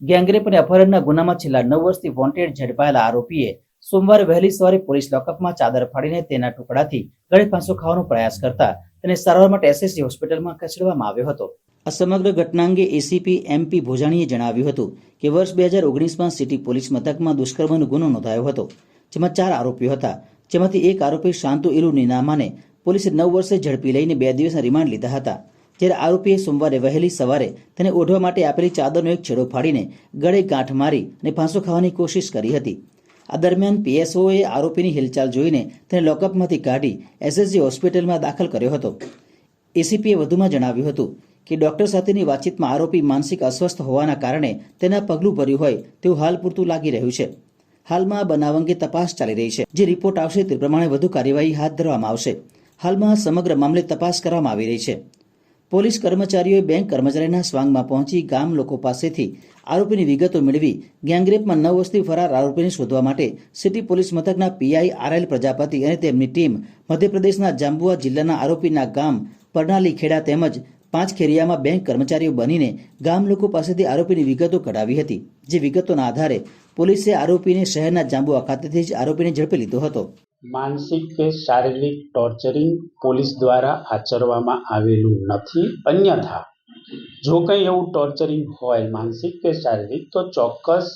Gangrape અને અપહરણના ગુનામાં છેલ્લા 9 વર્ષથી વોન્ટેડ ઝડપાયેલા આરોપીએ સોમવારે વહેલી સવારે પોલીસ લોકઅપમાં ચાદર ફાડીને તેના ટુકડાથી ગળે ફાંસો ખાવાનો પ્રયાસ કરતા તેને સારવાર માટે એસએસજી હોસ્પિટલમાં ખસેડવામાં આવ્યો હતો। આ સમગ્ર ઘટના અંગે એસીપી એમપી ભોજાણીએ જણાવ્યું હતું કે વર્ષ 2019માં સિટી પોલીસ મથકમાં દુષ્કર્મનો ગુનો નોંધાયો હતો, જેમાં 4 આરોપીઓ હતા, જેમાંથી એક આરોપી શાંતુ ઇલુ નીનામાને પોલીસે 9 વર્ષે ઝડપી લઈને 2 દિવસના રિમાન્ડ લીધા હતા। જ્યારે આરોપીએ સોમવારે વહેલી સવારે તેને ઓઢવા માટે આપેલી ચાદરનો એક છેડો ફાડીને ગળે ગાંઠ મારી અને ફાંસો ખાવાની કોશિશ કરી હતી। આ દરમિયાન પીએસઓએ આરોપીની હિલચાલ જોઈને તેને લોકઅપમાંથી કાઢી એસએસજી હોસ્પિટલમાં દાખલ કર્યો હતો। એસીપીએ વધુમાં જણાવ્યું હતું કે ડોક્ટર સાથેની વાતચીતમાં આરોપી માનસિક અસ્વસ્થ હોવાના કારણે તેના પગલું ભર્યું હોય તેવું હાલ પૂરતું લાગી રહ્યું છે। હાલમાં આ બનાવ અંગે તપાસ ચાલી રહી છે, જે રિપોર્ટ આવશે તે પ્રમાણે વધુ કાર્યવાહી હાથ ધરવામાં આવશે। હાલમાં સમગ્ર મામલે તપાસ કરવામાં આવી રહી છે। પોલીસ કર્મચારીઓએ બેંક કર્મચારીના સ્વાંગમાં પહોંચી ગામ લોકો પાસેથી આરોપીની વિગતો મેળવી ગેંગરેપમાં 9 વર્ષથી ફરાર આરોપીને શોધવા માટે સિટી પોલીસ મથકના પીઆઈ આરએલ પ્રજાપતિ અને તેમની ટીમ મધ્યપ્રદેશના જાંબુઆ જિલ્લાના આરોપીના ગામ પરનાલી ખેડા તેમજ 5 ખેરિયામાં બેંક કર્મચારીઓ બનીને ગામ લોકો પાસેથી આરોપીની વિગતો કઢાવી હતી। જે વિગતોના આધારે પોલીસે આરોપીને શહેરના જાંબુઆ ખાતેથી જ આરોપીને ઝડપી લીધો હતો। માનસિક કે શારીરિક ટોર્ચરિંગ પોલીસ દ્વારા આચરવામાં આવેલું નથી। અન્યથા જો કંઈ એવું ટોર્ચરિંગ હોય માનસિક કે શારીરિક તો ચોક્કસ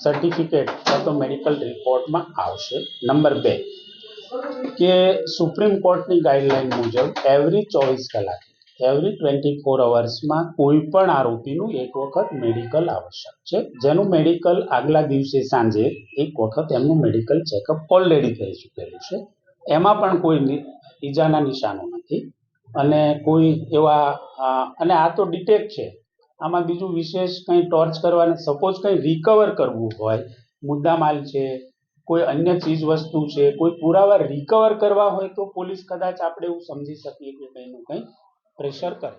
સર્ટિફિકેટ અથવા તો મેડિકલ રિપોર્ટમાં આવશે। નંબર 2 કે સુપ્રીમ કોર્ટની ગાઈડલાઈન મુજબ એવરી 24 કલાકે એવરી 24 અવર્સમાં કોઈ પણ આરોપીનું એક વખત મેડિકલ આવશ્યક છે, જેનું મેડિકલ આગલા દિવસે સાંજે એક વખત એમનું મેડિકલ ચેકઅપ ઓલરેડી થઈ ચૂકેલું છે। એમાં પણ કોઈ ઈજાના નિશાનો નથી અને કોઈ એવા અને આ તો ડિટેક્ટ છે। આમાં બીજું વિશેષ કંઈ ટોર્ચ કરવાને સપોઝ કંઈ રિકવર કરવું હોય, મુદ્દામાલ છે, કોઈ અન્ય ચીજ વસ્તુ છે, કોઈ પુરાવા રિકવર કરવા હોય તો પોલીસ કદાચ આપણે એવું સમજી શકીએ કે કંઈનું કંઈ પ્રેશર કરે।